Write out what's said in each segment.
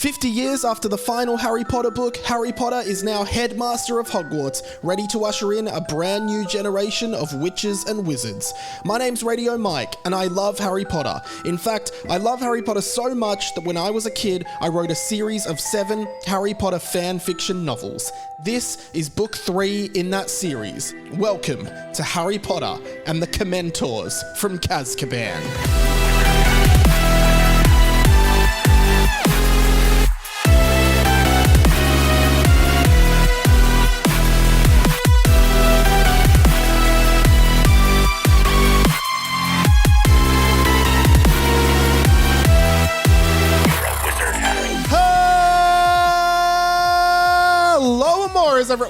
50 years after the final Harry Potter book, Harry Potter is now headmaster of Hogwarts, ready to usher in a brand new generation of witches and wizards. My name's Radio Mike, and I love Harry Potter. In fact, I love Harry Potter so much that when I was a kid, I wrote a series of 7 Harry Potter fan fiction novels. This is book 3 in that series. Welcome to Harry Potter and the Commentors from Kazkaban.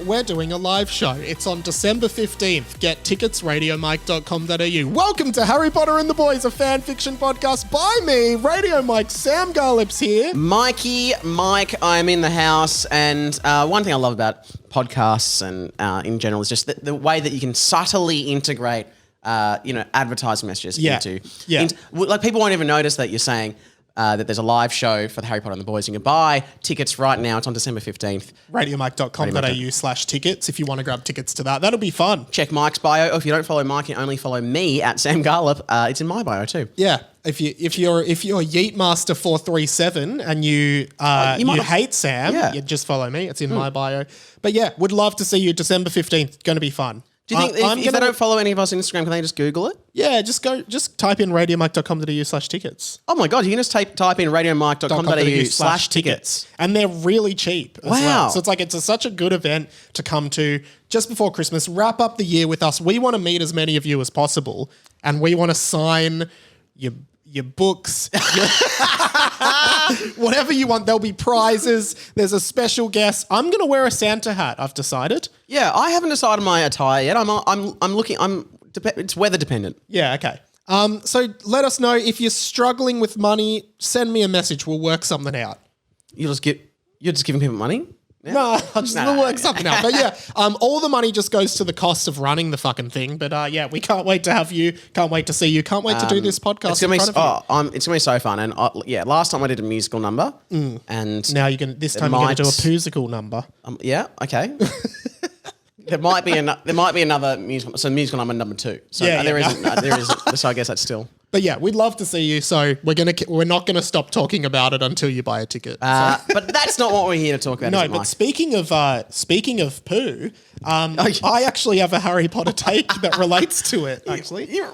We're doing a live show. It's on December 15th. Get tickets, radiomike.com.au. Welcome to Harry Potter and the Boys, a fan fiction podcast by me, Radio Mike. Sam Garlip's here. Mikey, Mike, I'm in the house. And one thing I love about podcasts and in general is just the way that you can subtly integrate, advertising messages into. Like people won't even notice that you're saying, that there's a live show for the Harry Potter and the Boys. You can buy tickets right now. It's on December 15th. Radiomike.com.au/tickets if you want to grab tickets to that. That'll be fun. Check Mike's bio. Or if you don't follow Mike, you only follow me at Sam Garlip. It's in my bio too. Yeah. If you're Yeetmaster437 and you hate Sam, you just follow me. It's in my bio. But yeah, would love to see you December 15th. Going to be fun. Do you think if they don't follow any of us on Instagram, can they just Google it? Yeah, just type in radiomike.com.au/tickets. Oh my God, you can just type in radiomike.com.au/tickets. And they're really cheap as well. So it's such a good event to come to just before Christmas. Wrap up the year with us. We want to meet as many of you as possible, and we want to sign your books, whatever you want. There'll be prizes. There's a special guest. I'm going to wear a Santa hat, I've decided. Yeah, I haven't decided my attire yet. I'm looking. It's weather dependent. Yeah, okay. So let us know if you're struggling with money. Send me a message. We'll work something out. You're just giving people money? Yeah. No, we'll work something out. But yeah, all the money just goes to the cost of running the fucking thing. But yeah, we can't wait to have you. Can't wait to see you. Can't wait to do this podcast. It's gonna be so fun. And last time I did a musical number, and now this time you're gonna do a poosical number. Yeah, okay. There might be another musical number 2. So there isn't. So I guess that's still. But yeah, we'd love to see you. So we're not gonna stop talking about it until you buy a ticket. But that's not what we're here to talk about. No, but speaking of poo, I actually have a Harry Potter take that relates to it. Actually, you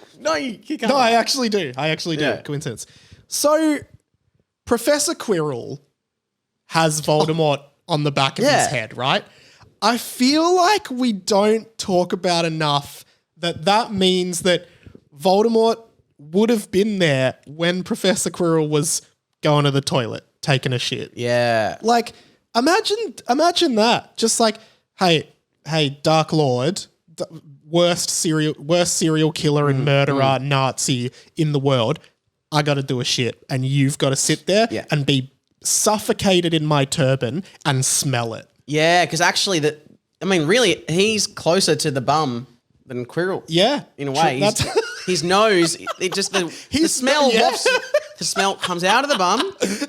can't. No, I actually do. Yeah. Coincidence. So Professor Quirrell has Voldemort on the back of his head, right? I feel like we don't talk about enough that means that Voldemort would have been there when Professor Quirrell was going to the toilet, taking a shit. Yeah. Like, imagine that. Just like, hey, Dark Lord, worst serial killer and murderer, Nazi in the world. I got to do a shit, and you've got to sit there and be suffocated in my turban and smell it. Yeah, because actually, really, he's closer to the bum than Quirrell. Yeah, in a way, his nose. It just the smell wafts. The smell comes out of the bum.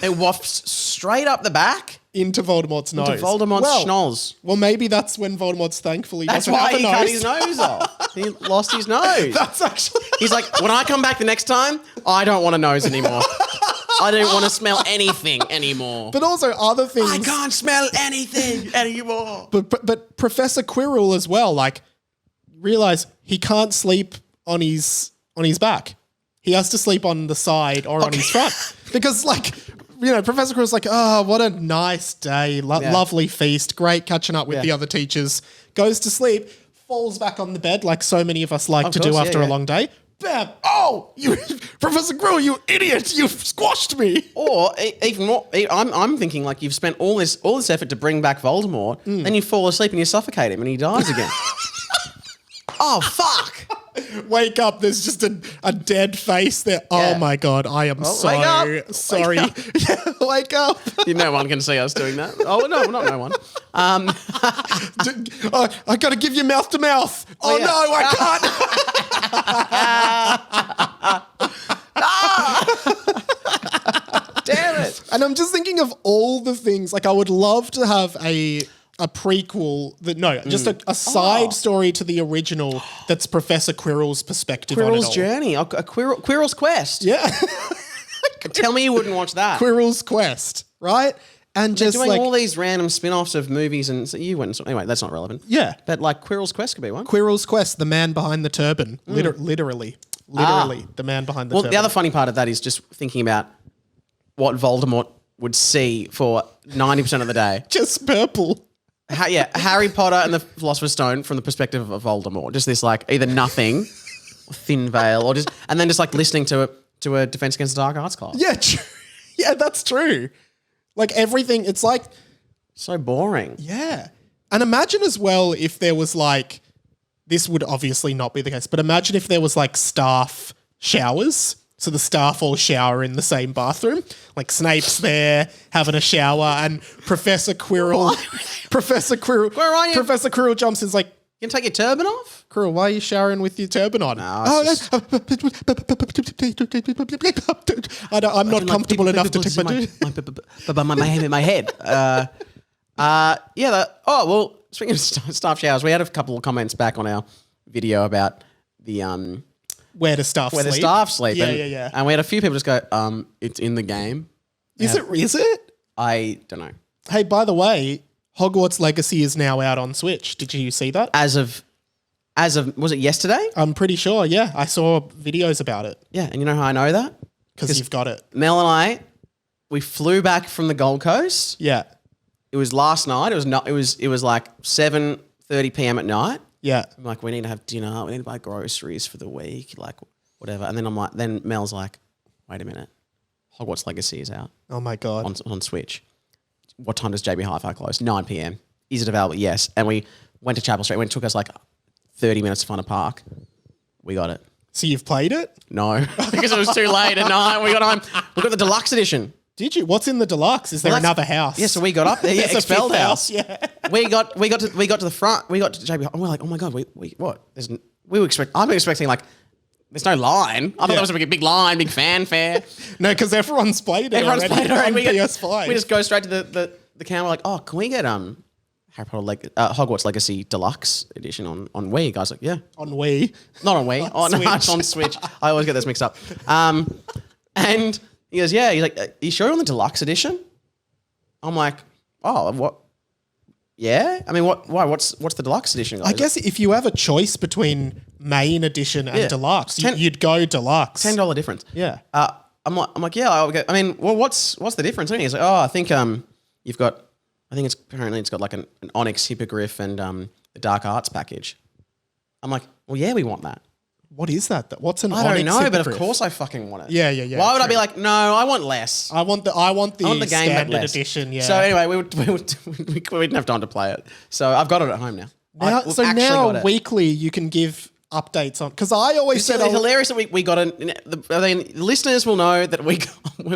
It wafts straight up the back into Voldemort's nose. Into Voldemort's schnoz. Well, maybe that's when Voldemort's thankfully that's doesn't have a nose. Cut his nose off. He lost his nose. That's actually. He's like, when I come back the next time, I don't want a nose anymore. I don't want to smell anything anymore. But also other things. I can't smell anything anymore. But Professor Quirrell as well, like, realize he can't sleep on his back. He has to sleep on the side or on his front. Because, like, Professor Quirrell's like, oh, what a nice day. Lovely feast. Great catching up with the other teachers. Goes to sleep, falls back on the bed like so many of us like to do after a long day. Bam! Oh, you, Professor Quirrell, you idiot! You've squashed me. Or even more, I'm thinking like you've spent all this effort to bring back Voldemort, then you fall asleep and you suffocate him and he dies again. Oh fuck! Wake up! There's just a dead face there. Yeah. Oh my god! I am so sorry. Wake up! No one can see us doing that. Oh no, not no one. I got to give you mouth to mouth. Oh no, I can't. Damn it! And I'm just thinking of all the things. Like, I would love to have a prequel just a side story to the original that's Professor Quirrell's perspective on it Quirrell's all. journey, Quirrell's quest. Yeah. Tell me you wouldn't watch that. Quirrell's quest, right? And They're just doing like all these random spin-offs of movies and so you wouldn't. Anyway, that's not relevant. Yeah. But like Quirrell's quest could be one. Quirrell's quest, the man behind the turban. Literally, the man behind the turban. The other funny part of that is just thinking about what Voldemort would see for 90% of the day. Just purple. Harry Potter and the Philosopher's Stone from the perspective of Voldemort. Just this like either nothing, or thin veil, or and then just like listening to a Defense Against the Dark Arts class. Yeah, yeah, that's true. Like everything, it's like so boring. Yeah. And imagine as well if there was like, this would obviously not be the case, but imagine if there was like staff showers. So the staff all shower in the same bathroom. Like Snape's there having a shower and Professor Quirrell Where are you? Professor Quirrell jumps in, is like, You can take your turban off? Quirrell, why are you showering with your turban on? No, I'm not comfortable enough to take my head. Speaking of staff showers, we had a couple of comments back on our video about the where the staff sleep. Yeah. And we had a few people just go, it's in the game. Is it? I don't know. Hey, by the way, Hogwarts Legacy is now out on Switch. Did you see that? As of, was it yesterday? I'm pretty sure, yeah. I saw videos about it. Yeah, and you know how I know that? Because you've got it. Mel and I, we flew back from the Gold Coast. Yeah. It was last night. It was like 7:30 p.m. at night. Yeah. I'm like, we need to have dinner. We need to buy groceries for the week, like whatever. And then Mel's like, wait a minute, Hogwarts Legacy is out. Oh my God. On Switch. What time does JB Hi-Fi close? 9 p.m. Is it available? Yes. And we went to Chapel Street. It took us like 30 minutes to find a park. We got it. So you've played it? No, because it was too late at night. We got home. We got the deluxe edition. Did you? What's in the deluxe? Is there another house? Yeah, so we got up there. Yeah, Expelled house. Yeah. We got to the front. We got to JB, and we're like, oh my God, what? I'm expecting like, there's no line. I thought there was a big line, big fanfare. No, because everyone's played it. Everyone's played it already. On PS5. We just go straight to the camera. Like, oh, can we get Harry Potter Hogwarts Legacy Deluxe Edition on Wii? Guys, like, yeah, on Wii, not on Wii, on Switch. I always get this mixed up. And he goes, yeah. He's like, are you sure you're on the Deluxe Edition? I'm like, oh, what? Yeah. I mean, what? Why? What's the Deluxe Edition, guys? I guess if you have a choice between main edition and deluxe, you'd go deluxe. $10 difference. Yeah. I'm like, yeah. I'll go. I mean, well, what's the difference? And he's like, oh, I think you've got. I think it's got like an Onyx Hippogriff and the Dark Arts package. I'm like, well, yeah, we want that. What is that? What's an I Onyx don't know, Hippogriff? but of course I fucking want it. Yeah. Why would I be like, no, I want less. I want the game standard edition. Yeah. So anyway, we didn't have time to play it. So I've got it at home now. Now weekly you can give updates on, because I always said it's hilarious that we got the listeners will know that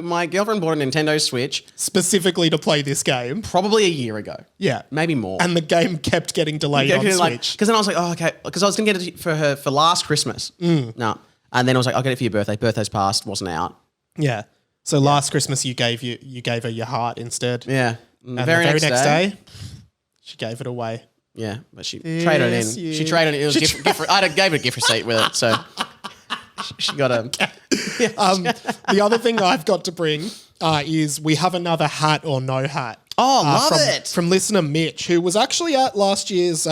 my girlfriend bought a Nintendo Switch specifically to play this game probably a year ago. Yeah, maybe more. And the game kept getting delayed on Switch. Because then I was like, oh, okay, because I was gonna get it for her for last Christmas. No, and then I was like, I'll get it for your birthday. Birthday's passed, wasn't out. Yeah. So last Christmas you gave her your heart instead. Yeah. And the very next day she gave it away. Yeah, but she traded it in. She traded it. It was gift. I gave her a gift receipt with it, so she got a. The other thing I've got to bring is we have another hat or no hat. Oh, love it! From listener Mitch, who was actually at last year's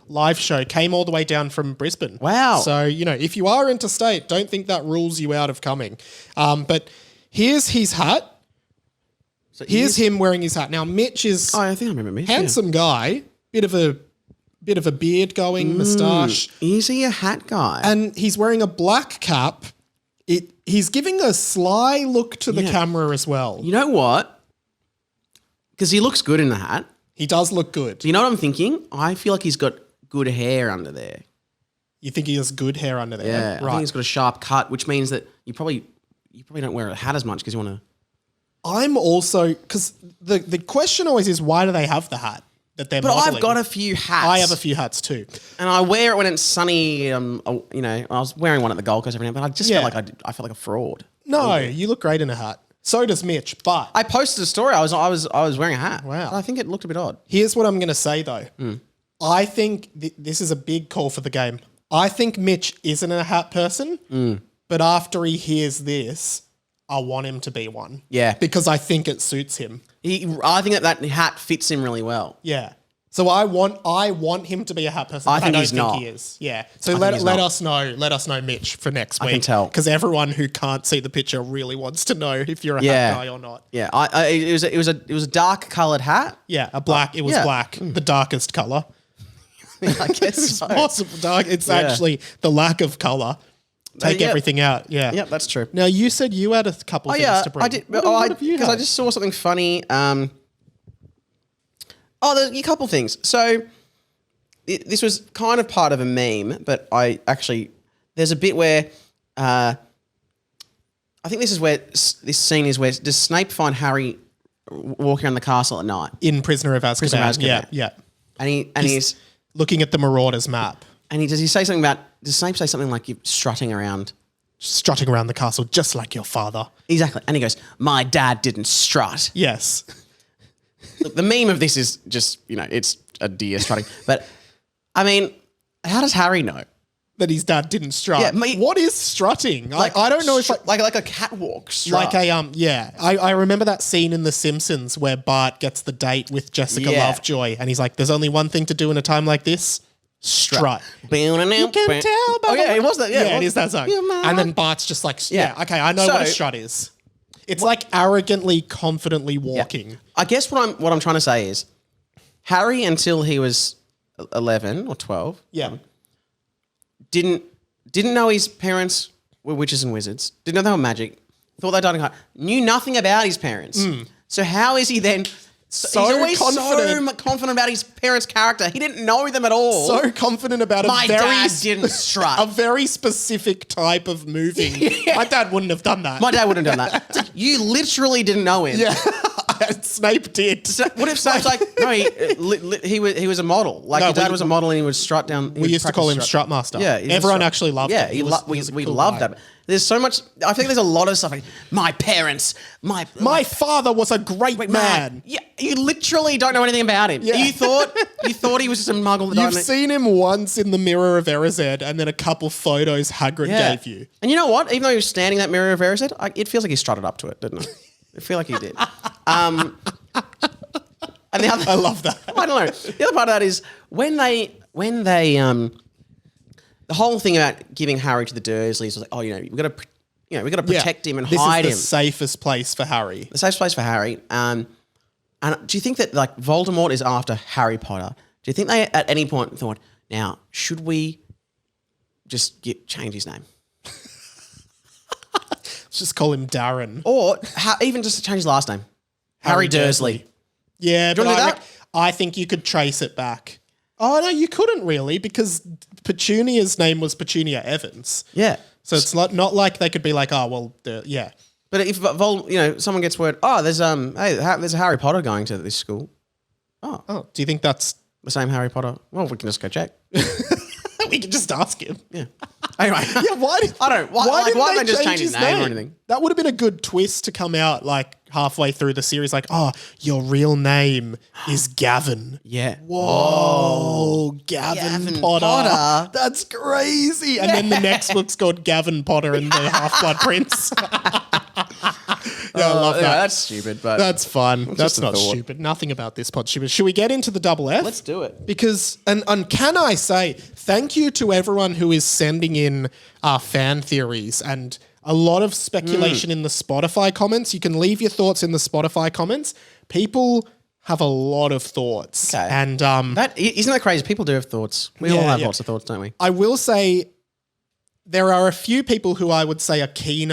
live show, came all the way down from Brisbane. Wow! So if you are interstate, don't think that rules you out of coming. But here's his hat. So here's him wearing his hat. Now Mitch is. Oh, I think I remember Mitch. Handsome guy, bit of a beard going, moustache. Is he a hat guy? And he's wearing a black cap. He's giving a sly look to the camera as well. You know what? Because he looks good in the hat. He does look good. You know what I'm thinking? I feel like he's got good hair under there. You think he has good hair under there? Yeah, right. I think he's got a sharp cut, which means that you probably don't wear a hat as much because you want to. I'm also, because the question always is, why do they have the hat that they're modeling? I've got a few hats. I have a few hats too. And I wear it when it's sunny. I was wearing one at the Gold Coast every now and then, but I just felt like I felt like a fraud. No, you look great in a hat. So does Mitch, but I posted a story. I was wearing a hat. Wow. I think it looked a bit odd. here's what I'm going to say though. I think this is a big call for the game. I think Mitch isn't a hat person, but after he hears this, I want him to be one. Yeah. Because I think it suits him. I think that hat fits him really well. Yeah. So I want him to be a hat person. I think don't he's think not. he is. Yeah. So let us know Mitch for next week. I can tell. Because everyone who can't see the picture really wants to know if you're a hat guy or not. Yeah. It was a dark coloured hat. Yeah, black. It was black, the darkest color. I guess It's so. possible dark. It's actually the lack of color. Take everything out. Yeah. Yep, that's true. Now you said you had a couple things to bring. I did. What have you Because I had? just saw something funny. There's a couple things. So this was kind of part of a meme, but there's a bit where I think this is where this scene is where does Snape find Harry walking around the castle at night? In Prisoner of Azkaban. Prisoner of Azkaban. Yeah. And he's Looking at the Marauders map. and does he say something about, does Snape say something like you're strutting around? Strutting around the castle just like your father. Exactly. And he goes, my dad didn't strut. Yes. Look, the meme of this is just, it's a deer strutting. But, I mean, how does Harry know? That his dad didn't strut. Yeah, what is strutting? I don't know if like a catwalk strut. I remember that scene in The Simpsons where Bart gets the date with Jessica Lovejoy and he's like, there's only one thing to do in a time like this. Strut. You can tell by it was that. Yeah, it is that song. And then Bart's just like, okay, I know what a strut is. It's like arrogantly, confidently walking. Yeah. I guess what I'm trying to say is Harry, until he was 11 or 12, didn't know his parents were witches and wizards. Didn't know they were magic. Thought they died in heart. Knew nothing about his parents. So how is he then he's always confident. so confident about his parents' character? He didn't know them at all. So confident about My dad didn't strut. A very specific type of moving. My dad wouldn't have done that. My dad wouldn't have done that. It's like, you literally didn't know him. Yeah. Snape did. So what if Snape's like, no, he was a model. Like, your dad was a model and he would strut down. We used to call him Strutmaster. Yeah. Everyone actually loved him. Yeah, we loved that. There's so much, I think there's a lot of stuff like, my parents, my father was a great man. Yeah, you literally don't know anything about him. Yeah. You thought he was just a muggle that You've seen him once in the Mirror of Erised and then a couple photos Hagrid gave you. And you know what? Even though he was standing in that Mirror of Erised, it feels like he strutted up to it, didn't it? I feel like he did. And the other, I love that. I don't know. The other part of that is when they the whole thing about giving Harry to the Dursleys was like, we've got to protect him and hide him. This is the safest place for Harry. The safest place for Harry. And do you think that like Voldemort is after Harry Potter? Do you think they at any point thought, now should we just change his name? Let's just call him Darren. Or even just change his last name. Harry Dursley. Yeah, Do you but want to do that? I think you could trace it back. Oh, no, you couldn't really because Petunia's name was Petunia Evans. Yeah. So it's not like they could be like, yeah. But if someone gets word, there's a Harry Potter going to this school. Oh, do you think that's the same Harry Potter? Well, we can just go check. we can just ask him. Yeah. Anyway. Yeah, why? I don't know. Why didn't they just change his name or anything? That would have been a good twist to come out like halfway through the series, like, your real name is Gavin. Yeah. Whoa, Gavin Potter. That's crazy. And then the next book's called Gavin Potter and the Half-Blood Prince. I love that. Yeah, that's stupid, but that's fun. That's just a not thought. stupid. Nothing about this pod's stupid. Should we get into the double F? Let's do it. Because, and can I say, thank you to everyone who is sending in fan theories and a lot of speculation in the Spotify comments. You can leave your thoughts in the Spotify comments. People have a lot of thoughts. Okay. And isn't that crazy? People do have thoughts. We all have lots of thoughts, don't we? I will say there are a few people who I would say are keen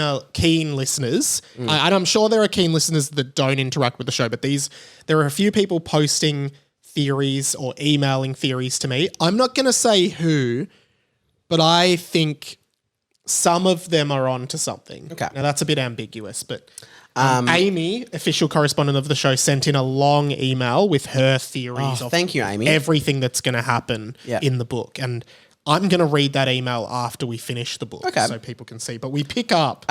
listeners. And I'm sure there are keen listeners that don't interact with the show, but there are a few people posting theories or emailing theories to me. I'm not going to say who, but I think some of them are on to something. Okay. Now that's a bit ambiguous, but Amy, official correspondent of the show, sent in a long email with her theories of thank you, Amy. everything that's going to happen in the book. And I'm going to read that email after we finish the book so people can see. But we pick up.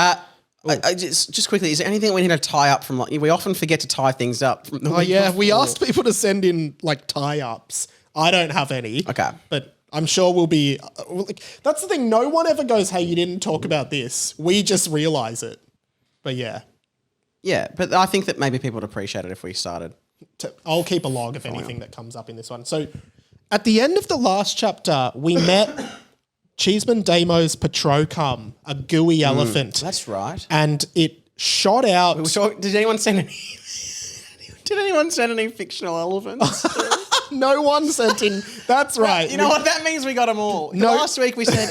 I just quickly, is there anything we need to tie up from? Like, we often forget to tie things up. From the week we before. asked people to send in like tie-ups. I don't have any. Okay. But I'm sure we'll be... that's the thing. No one ever goes, hey, you didn't talk about this. We just realise it. But yeah. Yeah, but I think that maybe people would appreciate it if we started. I'll keep a log of anything that comes up in this one. So at the end of the last chapter, we met Cheeseman Damo's Patrocum, a gooey elephant. That's right. And it shot out... Did anyone send any... Did anyone send any fictional elephants? No one sent in... That's right. You know what? That means we got them all. No. Last week we said,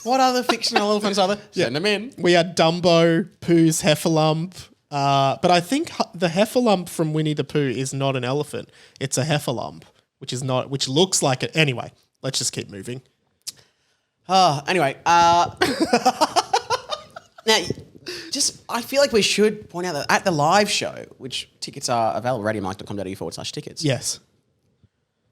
what other fictional elephants are there? Send them in. We had Dumbo, Pooh's Heffalump. But I think the Heffalump from Winnie the Pooh is not an elephant. It's a Heffalump, which looks like it. Anyway, let's just keep moving. Anyway. Now, I feel like we should point out that at the live show, which tickets are available, radiomike.com.au/tickets. Yes.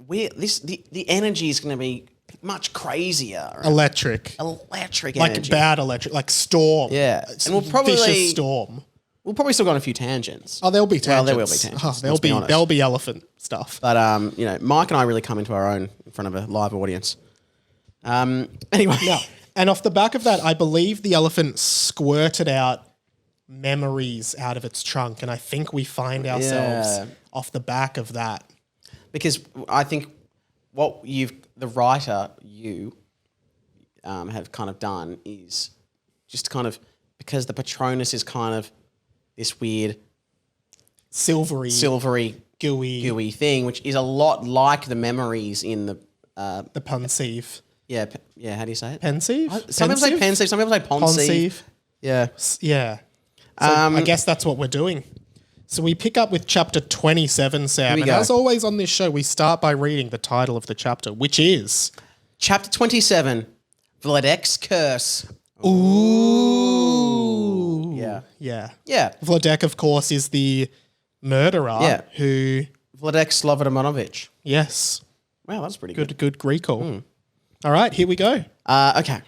The energy is going to be much crazier. Right? Electric Like energy. Bad electric, like storm. Yeah. And we'll probably... Vicious storm. We'll probably still go on a few tangents. Oh, there'll be tangents. Well, there will be tangents. There'll be elephant stuff. But, Mike and I really come into our own in front of a live audience. Anyway. Now, and off the back of that, I believe the elephant squirted out memories out of its trunk. And I think we find ourselves off the back of that. Because I think what the writer, have kind of done is just kind of, because the Patronus is kind of this weird silvery, gooey thing, which is a lot like the memories in the pensieve. Yeah. How do you say it? Pensieve. Some people say pensieve. Some people say ponsieve. Yeah. Yeah. So I guess that's what we're doing. So we pick up with chapter 27, Sam. And as always on this show, we start by reading the title of the chapter, which is chapter 27, Vladec's Curse. Ooh. Yeah. Yeah. Vladec, of course, is the murderer who... Vladec Slobodanovich. Yes. Wow, that's pretty good. Good recall. All right, here we go. Okay.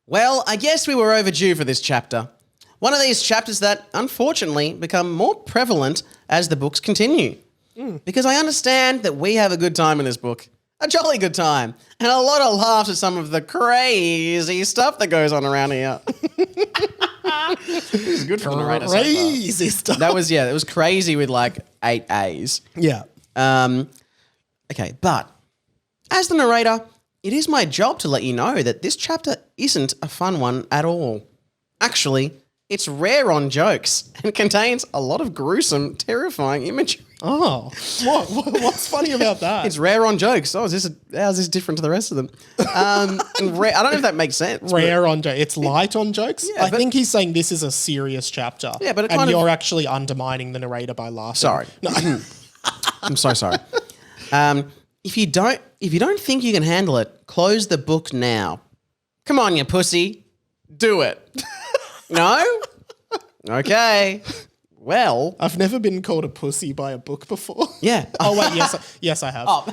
Well, I guess we were overdue for this chapter. One of these chapters that, unfortunately, become more prevalent as the books continue. Because I understand that we have a good time in this book. A jolly good time. And a lot of laughs at some of the crazy stuff that goes on around here. This is good for the narrator. Crazy stuff. That was, it was crazy with like 8 A's. Yeah. Okay, but as the narrator, it is my job to let you know that this chapter isn't a fun one at all. Actually, it's rare on jokes and contains a lot of gruesome, terrifying imagery. Oh, what's funny about that? It's rare on jokes. Oh, how's this different to the rest of them? I don't know if that makes sense. Rare on jokes. It's light on jokes. Yeah, I think he's saying this is a serious chapter. Yeah, but you're actually undermining the narrator by laughing. Sorry, no. I'm so sorry. If you don't think you can handle it, close the book now. Come on, you pussy, do it. No? Okay. Well, I've never been called a pussy by a book before. Yeah. Oh wait, yes, I have. Oh.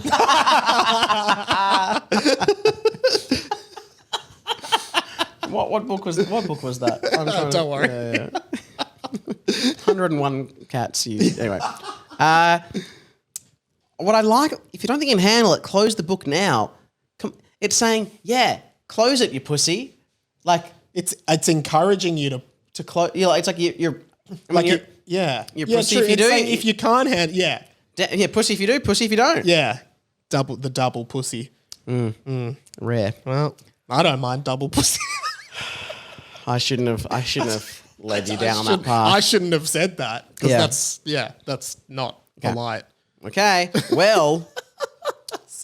What book was that? Don't worry. Yeah. 101 cats. Anyway. What I like, if you don't think you can handle it, close the book now. It's saying, close it, you pussy. Like it's encouraging you to close. It's like you're pussy true. If you do. If you can't handle, pussy if you do, pussy if you don't. Yeah, double pussy. Rare. Well, I don't mind double pussy. I shouldn't have led you down that path. I shouldn't have said that because that's not polite. Okay, well,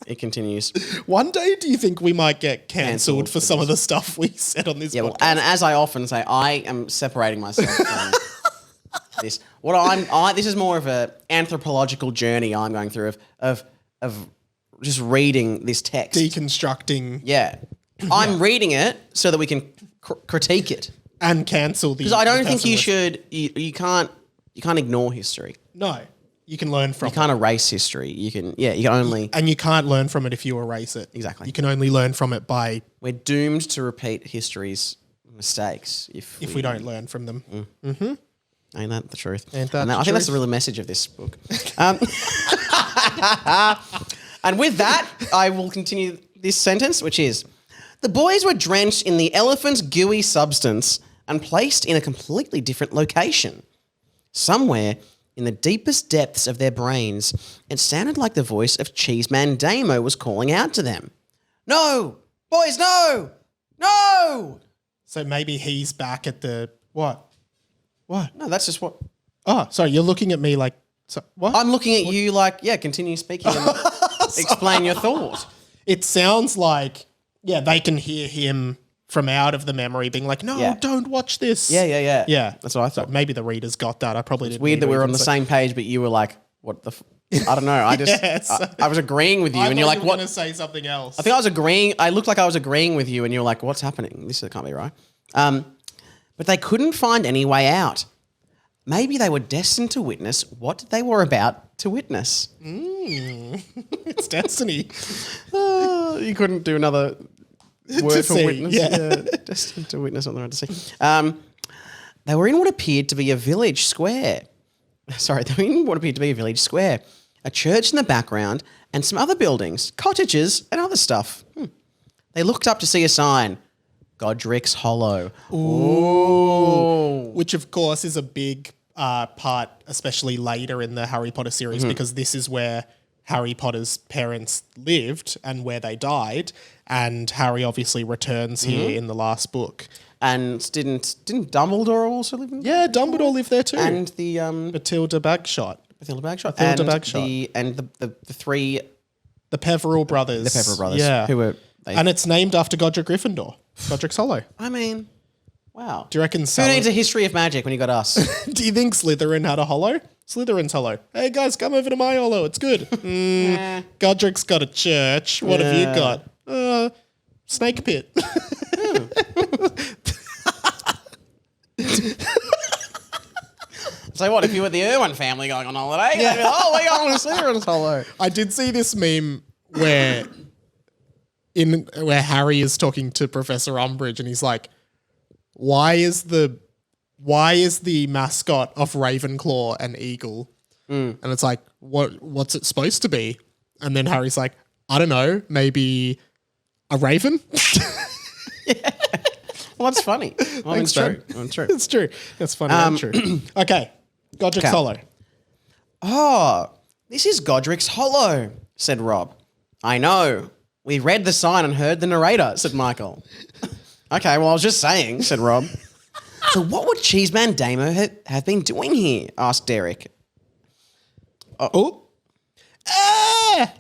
it continues. One day, do you think we might get cancelled for some of the stuff we said on this podcast? Well, and as I often say, I am separating myself from this. This is more of an anthropological journey I'm going through of just reading this text. Deconstructing. Yeah. I'm reading it so that we can critique it. And cancel the... Because I don't think you should... You can't ignore history. No. You can learn from it. You can't erase history. You can only... And you can't learn from it if you erase it. Exactly. You can only learn from it by... We're doomed to repeat history's mistakes if we don't learn from them. Ain't that the truth? Ain't that the I think that's truth? the real message of this book. And with that, I will continue this sentence, which is, the boys were drenched in the elephant's gooey substance and placed in a completely different location. Somewhere in the deepest depths of their brains, it sounded like the voice of Cheeseman Damo was calling out to them. No! Boys, no! No! So maybe he's back at the what? What? No, that's just what... Oh, sorry. You're looking at me like what? I'm looking at you like, yeah, continue speaking and explain your thought. It sounds like they can hear him from out of the memory being like, no, don't watch this. Yeah. Yeah. That's what I thought. So maybe the readers got that. I probably didn't. Weird that we were on the so. same page, but you were like, what the... I don't know. I just... Yes. I was agreeing with you and you're like, what? what... going to say something else. I think I was agreeing... I looked like I was agreeing with you and you're like, what's happening? This can't be right. But they couldn't find any way out. Maybe they were destined to witness what they were about to witness. It's destiny. You couldn't do another word for see, witness. yeah. Destined to witness what they were about to see. They were in what appeared to be a village square. Sorry, they were in what appeared to be a village square. A church in the background and some other buildings, cottages and other stuff. They looked up to see a sign. Godric's Hollow. Ooh. Which, of course, is a big part, especially later in the Harry Potter series, because this is where Harry Potter's parents lived and where they died. And Harry obviously returns here in the last book. And didn't Dumbledore also live in? Yeah, Dumbledore lived there too. And the Matilda Bagshot. Matilda Bagshot. Matilda and Bagshot. The three... The Peverell brothers. The Peverell brothers. Yeah. Who were... And it's named after Godric Gryffindor. Godric's Hollow. I mean, wow. Do you reckon... Who needs a history of magic when you got us? Do you think Slytherin had a hollow? Slytherin's hollow. Hey guys, come over to my hollow. It's good. Godric's got a church. What have you got? Snake pit. So what, if you were the Irwin family going on holiday, you'd be like, oh, we're going to Slytherin's Hollow. I did see this meme where Harry is talking to Professor Umbridge and he's like, why is the mascot of Ravenclaw an eagle? And it's like, what's it supposed to be? And then Harry's like, I don't know, maybe a raven? Well, that's funny. Well, it's true. It's true. It's true. That's funny and true. Okay. Godric's Hollow. Oh, this is Godric's Hollow, said Rob. I know. We read the sign and heard the narrator, said Michael. Okay, well, I was just saying, said Rob. So what would Cheeseman Damo have been doing here? Asked Derek.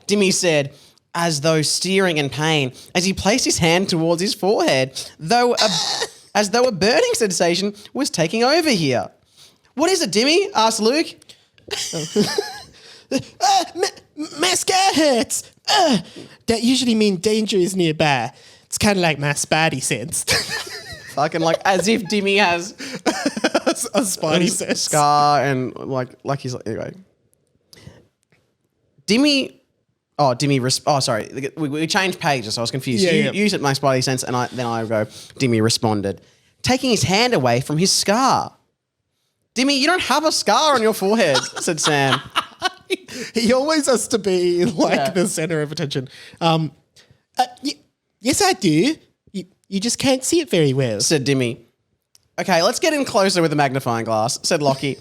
Dimmy said, as though steering in pain, as he placed his hand towards his forehead, as though a burning sensation was taking over here. What is it, Dimmy? Asked Luke. My scar hurts. That usually means danger is nearby. It's kind of like my spidey sense. Fucking like as if Dimmy has a spidey sense. Scar and like he's like, anyway. Dimmy. Sorry. We changed pages, so I was confused. You said my spidey sense, and then I go, Dimmy responded, taking his hand away from his scar. Dimmy, you don't have a scar on your forehead, said Sam. He always has to be the center of attention. Yes, I do. You just can't see it very well, said Dimmy. Okay, let's get in closer with the magnifying glass, said Lockie.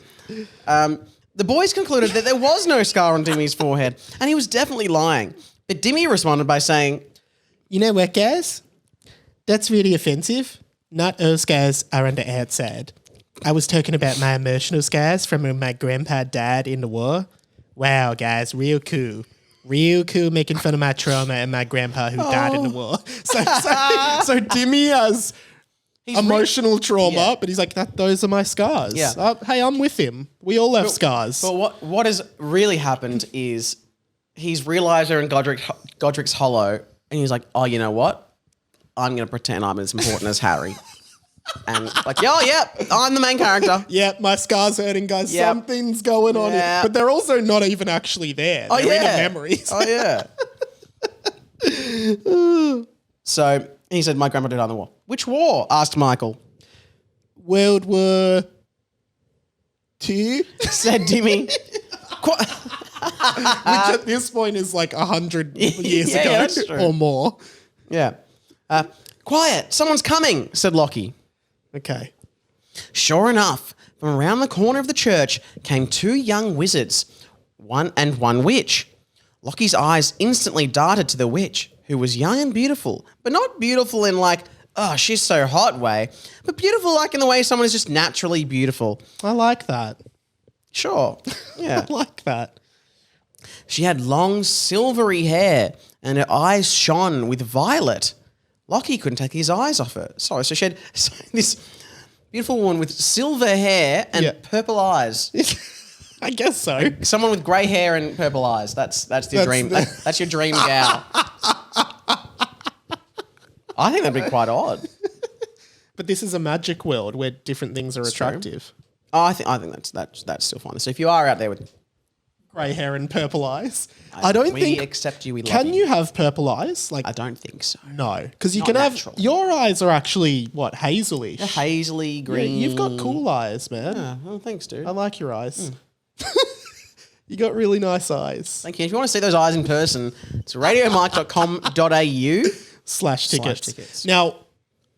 The boys concluded that there was no scar on Dimmy's forehead, and he was definitely lying. But Dimmy responded by saying, you know what, guys? That's really offensive. Not all scars are on the outside. I was talking about my emotional scars from when my grandpa died in the war. Wow, guys, real cool. Real cool making fun of my trauma and my grandpa who died in the war. So Dimmy has emotional trauma, but he's like, those are my scars. Yeah. Hey, I'm with him. We all have scars. But what has really happened is he's realised they're in Godric's Hollow, and he's like, oh, you know what? I'm going to pretend I'm as important as Harry. And like, I'm the main character. Yeah, my scar's hurting, guys. Yep. Something's going on here. But they're also not even actually there. They're in the memories. Oh, yeah. So he said, my grandma died in the war. Which war? Asked Michael. World War II? Said Dimmy. Which at this point is like 100 years ago that's true. or more. Yeah. Quiet, someone's coming, said Lockie. Okay. Sure enough, from around the corner of the church came 2 young wizards, one witch. Lockie's eyes instantly darted to the witch, who was young and beautiful, but not beautiful in like, oh, she's so hot way, but beautiful like in the way someone is just naturally beautiful. I like that. Sure. Yeah. I like that. She had long silvery hair and her eyes shone with violet. Lockie couldn't take his eyes off her. Sorry, so she had this beautiful woman with silver hair and purple eyes. I guess so. Someone with grey hair and purple eyes. That's your dream. That's your dream gal. I think that'd be quite odd. But this is a magic world where different things are attractive. Oh, I think that's still fine. So if you are out there with grey hair and purple eyes, we accept you. We love can you have purple eyes? Like I don't think so. No, because you Not can natural. have your eyes are actually what hazelish. They're hazely green. Yeah, you've got cool eyes, man. Yeah, well, thanks, dude. I like your eyes. You got really nice eyes. Thank you. If you want to see those eyes in person, it's radiomike.com.au/tickets. Now,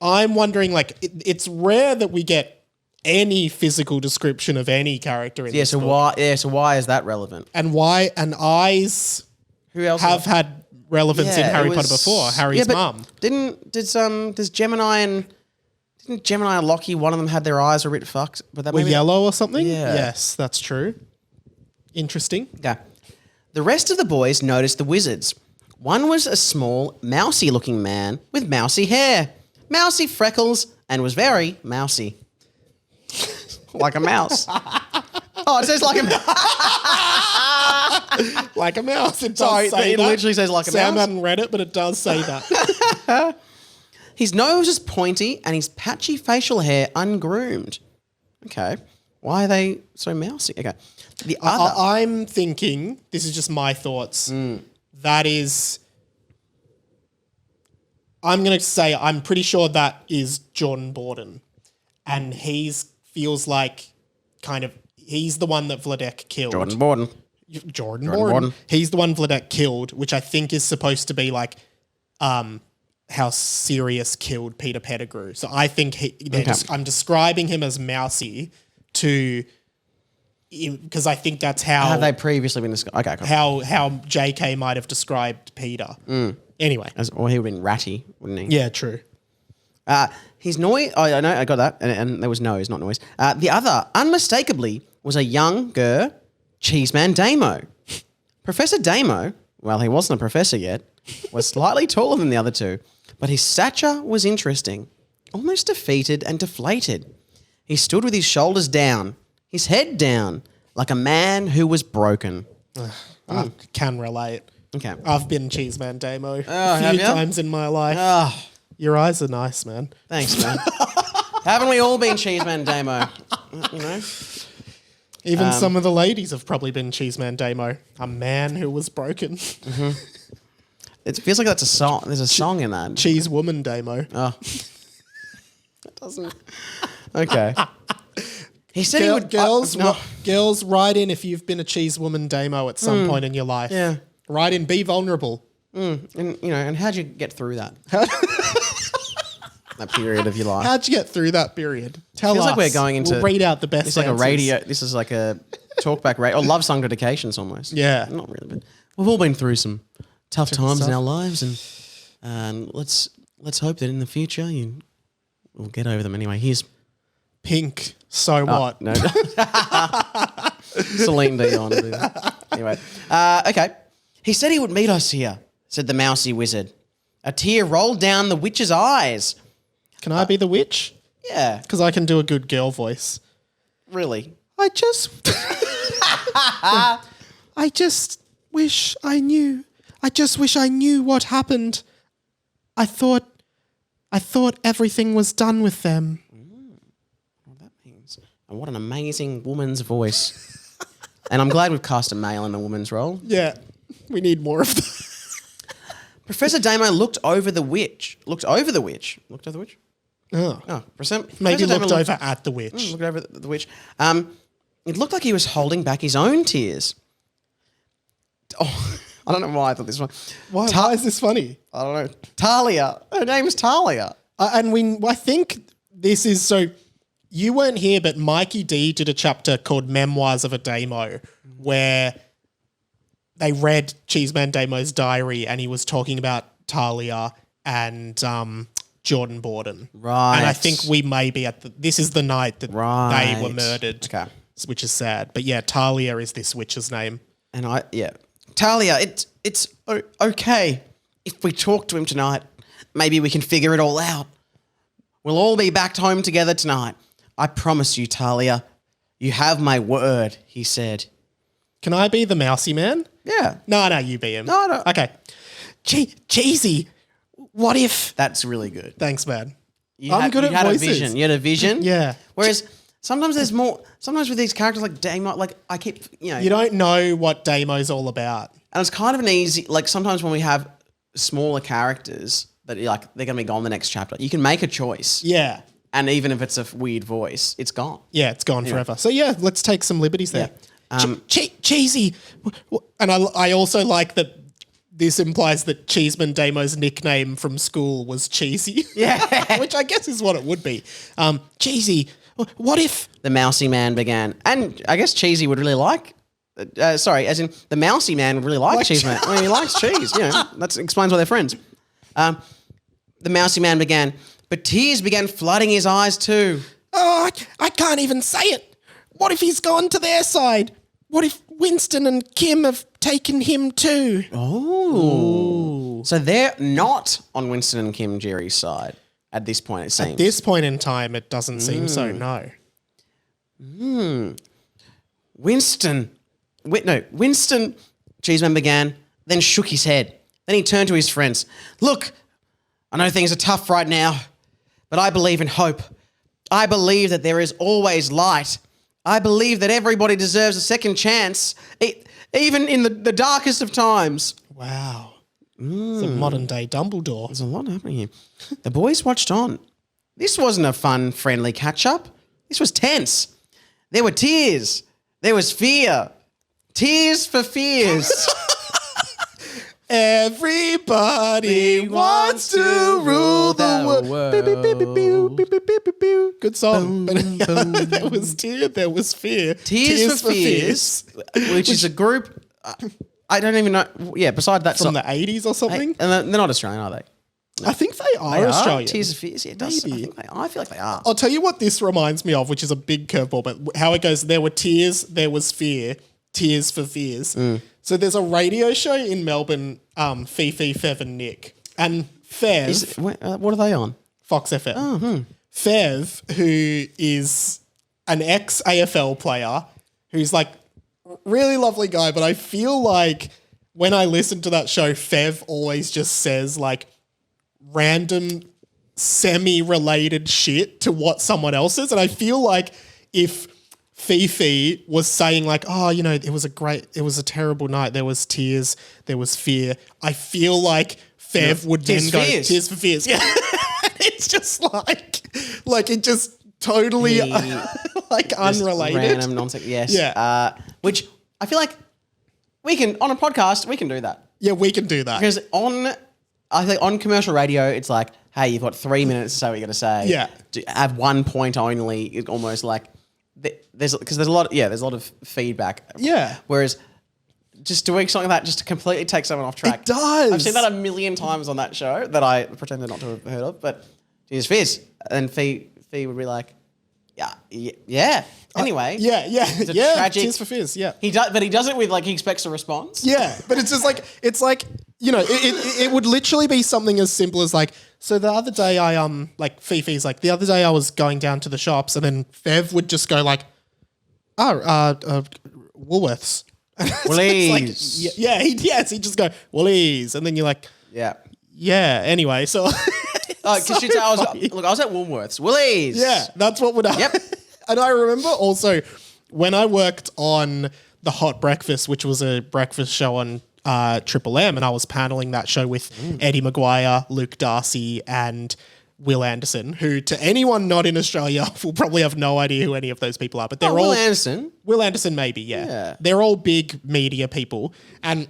I'm wondering, like, it's rare that we get any physical description of any character in this book. So why is that relevant? And why eyes Who else have had relevance in Harry Potter before? Harry's but mum. Does Gemini and Lockie, one of them had their eyes a bit fucked? But that Were yellow or something? Yeah. Yes, that's true. Interesting. Okay. The rest of the boys noticed the wizards. One was a small, mousy-looking man with mousy hair, mousy freckles, and was very mousy. Like a mouse. Oh, it says like a mouse. Like a mouse. It does say it that. literally says like a Sam mouse. hadn't read it, but it does say that. His nose is pointy and his patchy facial hair ungroomed. Okay. Why are they so mousy? Okay. The other... I'm thinking, this is just my thoughts, that is... I'm going to say I'm pretty sure that is Jordan Bordan. And feels like he's the one that Vladec killed. Jordan Bordan. Jordan Bordan. He's the one Vladec killed, which I think is supposed to be like how Sirius killed Peter Pettigrew. So I think I'm describing him as mousy because I think that's how... Have they previously been described? Okay, cool. How JK might have described Peter. Anyway. Or he would have been ratty, wouldn't he? Yeah, true. His noise... Oh, I know, I got that. And there was noise, not noise. The other, unmistakably, was a younger Cheeseman Damo. Professor Damo, well, he wasn't a professor yet, was slightly taller than the other two, but his stature was interesting, almost defeated and deflated. He stood with his shoulders down, his head down, like a man who was broken. I can relate. Okay. I've been Cheeseman Damo a have few ya? times in my life. Oh, Your eyes are nice, man. thanks, man. Haven't we all been Cheeseman Damo? You know? Even some of the ladies have probably been Cheeseman Damo. A man who was broken. It feels like that's a song. There's a song in that. Cheese woman Damo. Oh. That doesn't... Okay. He said he would... Girls, write in if you've been a cheese woman Damo at some point in your life. Yeah. Write in, be vulnerable. And and how'd you get through that? That period of your life. How'd you get through that period? Tell us. Feels like we're going into... We'll read out the best It's like answers. a radio... This is like a talkback radio... Or love song dedications almost. Yeah. Not really, but we've all been through some tough times in our lives, and let's hope that in the future we'll get over them anyway. Here's... Pink. So what? No. Celine Dion. Anyway. Okay. He said he would meet us here, said the mousy wizard. A tear rolled down the witch's eyes. Can I be the witch? Yeah. Because I can do a good girl voice. Really? I just wish I knew. I just wish I knew what happened. I thought everything was done with them. What that means. And what an amazing woman's voice. And I'm glad we've cast a male in a woman's role. Yeah. We need more of that. Professor Damo looked over the witch. Oh. Maybe looked over at the witch. Looked over at the witch. It looked like he was holding back his own tears. Oh, I don't know why I thought this one. Why is this funny? I don't know. Talia. Her name is Talia. I think this is so. You weren't here, but Mikey D did a chapter called Memoirs of a Damo where they read Cheeseman Damo's diary and he was talking about Talia and Jordan Bordan. Right. And I think we may be this is the night that they were murdered. Okay. Which is sad. But yeah, Talia is this witch's name. And Talia, it's okay if we talk to him tonight. Maybe we can figure it all out. We'll all be back home together tonight. I promise you, Talia. You have my word, he said. Can I be the mousy man? Yeah. No, you be him. No. Okay. Cheesy, what if... That's really good. Thanks, man. I'm good at voices. You had a vision? Yeah. Whereas sometimes there's more... Sometimes with these characters like Damo, like I keep, You don't know what Damo's all about. And it's kind of an easy... Like sometimes when we have smaller characters that they're going to be gone the next chapter, you can make a choice. Yeah. And even if it's a weird voice, it's gone. Yeah, it's gone forever. So yeah, let's take some liberties there. Yeah. Cheesy. And I also like that this implies that Cheeseman Damo's nickname from school was Cheesy. Yeah. Which I guess is what it would be. Cheesy, what if... The mousy man began. And I guess Cheesy would really like... as in the mousy man would really like Cheeseman. I mean, he likes cheese. That explains why they're friends. The mousy man began, but tears began flooding his eyes too. Oh, I can't even say it. What if he's gone to their side? What if Winston and Kim have taken him too? Oh. So they're not on Winston and Kim Jerry's side at this point, it seems. At this point in time, it doesn't seem so, no. Winston, Cheeseman began, then shook his head. Then he turned to his friends. Look, I know things are tough right now, but I believe in hope. I believe that there is always light. I believe that everybody deserves a second chance, even in the darkest of times. Wow. It's a modern day Dumbledore. There's a lot happening here. The boys watched on. This wasn't a fun, friendly catch-up. This was tense. There were tears. There was fear. Tears for fears. Everybody wants to rule the world. Good song. There was tear, there was fear. Tears for Fears, which is a group. I don't even know. Yeah, beside that from the 80s or something. And they're not Australian, are they? No. I think they are Australian. Tears for Fears, yeah, it does. Maybe. I feel like they are. I'll tell you what this reminds me of, which is a big curveball, but how it goes, there were tears, there was fear, Tears for Fears. So there's a radio show in Melbourne, Fifi, Fev and Nick. And Fev... what are they on? Fox FM. Fev, who is an ex-AFL player, who's like really lovely guy, but I feel like when I listen to that show, Fev always just says like random semi-related shit to what someone else is. And I feel like if Fifi was saying like, oh, it was a terrible night. There was tears, there was fear. I feel like Fev would then go, Tears for Fears. Yeah. It's just like it just totally like unrelated. Random nonsense, yes. Yeah. Which I feel like we can, on a podcast, we can do that. Yeah, we can do that. Because I think on commercial radio, it's like, hey, you've got 3 minutes to say what you're going to say. Yeah. Have 1 point only. It's almost like, there's a lot of feedback. Yeah. Whereas just doing something like that just to completely take someone off track. It does. I've seen that a million times on that show that I pretended not to have heard of, but Tears Fizz. And Fee would be like, yeah. Anyway. It's tragic. Tears for Fizz, yeah. He does it with like, he expects a response. Yeah, but it's just like, it would literally be something as simple as like, so the other day Fifi's like, the other day I was going down to the shops and then Fev would just go like, Woolworths. Woolies. He'd just go, Woolies. And then you're like, yeah, anyway, so... Because I was at Woolworths. Woolies. Yeah, that's what would happen. Yep. And I remember also when I worked on The Hot Breakfast, which was a breakfast show on Triple M, and I was paneling that show with Eddie Maguire, Luke Darcy, and Will Anderson, who to anyone not in Australia will probably have no idea who any of those people are. But they're all Will Anderson. Will Anderson, maybe, yeah. They're all big media people, and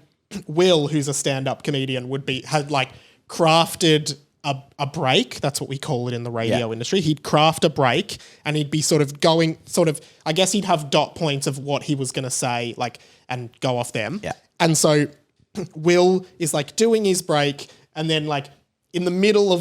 Will, who's a stand-up comedian, had like crafted a break. That's what we call it in the radio industry. He'd craft a break, and he'd be I guess he'd have dot points of what he was going to say, like, and go off them. Yeah. And so Will is like doing his break, and then like in the middle